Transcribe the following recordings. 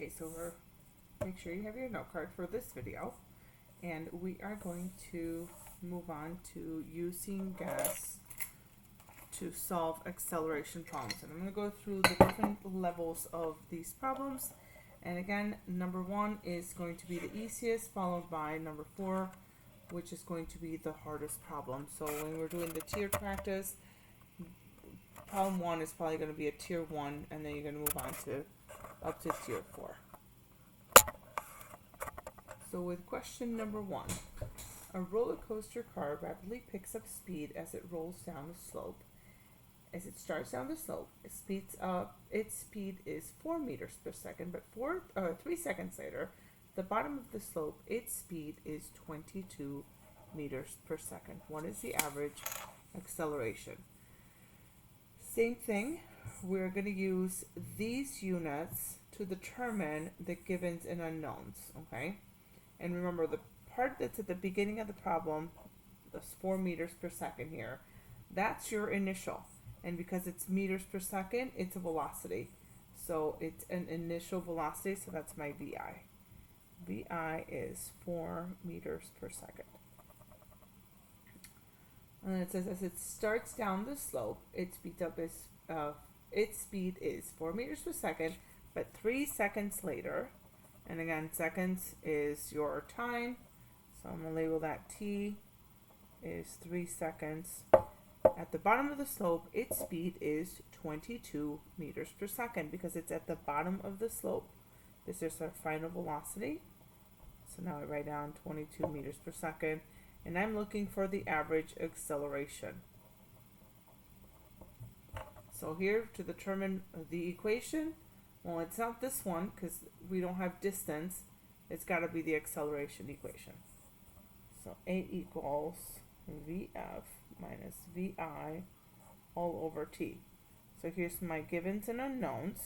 Okay, so make sure you have your note card for this video, and we are going to move on to using gas to solve acceleration problems. And I'm going to go through the different levels of these problems. And again, number 1 is going to be the easiest, followed by number 4, which is going to be the hardest problem. So when we're doing the tier practice, problem 1 is probably going to be a tier 1, and then you're going to move on to up to tier 4. So with question number 1, a roller coaster car rapidly picks up speed as it rolls down the slope. As it starts down the slope, it speeds up. Its speed is 4 meters per second, but 3 seconds later, the bottom of the slope, its speed is 22 meters per second. What is the average acceleration? Same thing. We're going to use these units to determine the givens and unknowns, okay? And remember, the part that's at the beginning of the problem, that's 4 meters per second here, that's your initial. And because it's meters per second, it's a velocity. So it's an initial velocity, so that's my VI. VI is 4 meters per second. And it says as it starts down the slope, its speed is 4 meters per second, but 3 seconds later, and again, seconds is your time, so I'm going to label that T is 3 seconds. At the bottom of the slope, its speed is 22 meters per second because it's at the bottom of the slope. This is our final velocity. So now I write down 22 meters per second, and I'm looking for the average acceleration. So here, to determine the equation, well, it's not this one because we don't have distance. It's got to be the acceleration equation. So A equals VF minus VI all over T. So here's my givens and unknowns.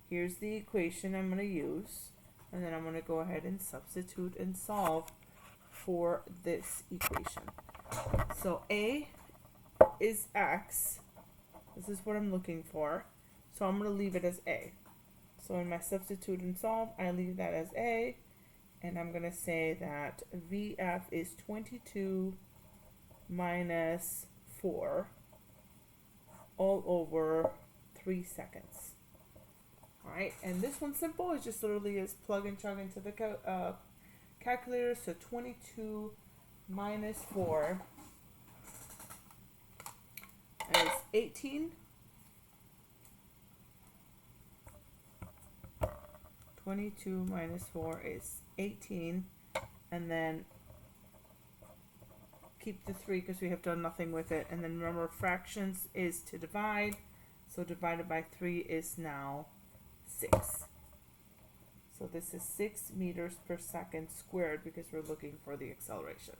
Here's the equation I'm going to use. And then I'm going to go ahead and substitute and solve for this equation. So A is X. This is what I'm looking for. So I'm going to leave it as A. So in my substitute and solve, I leave that as A. And I'm going to say that VF is 22 minus 4 all over 3 seconds. Alright, and this one's simple. It just literally is plug and chug into the calculator. So 22 minus 4 is 18. 22 minus 4 is 18, and then keep the 3 because we have done nothing with it. And then remember, fractions is to divide, so divided by 3 is now 6. So this is 6 meters per second squared because we're looking for the acceleration.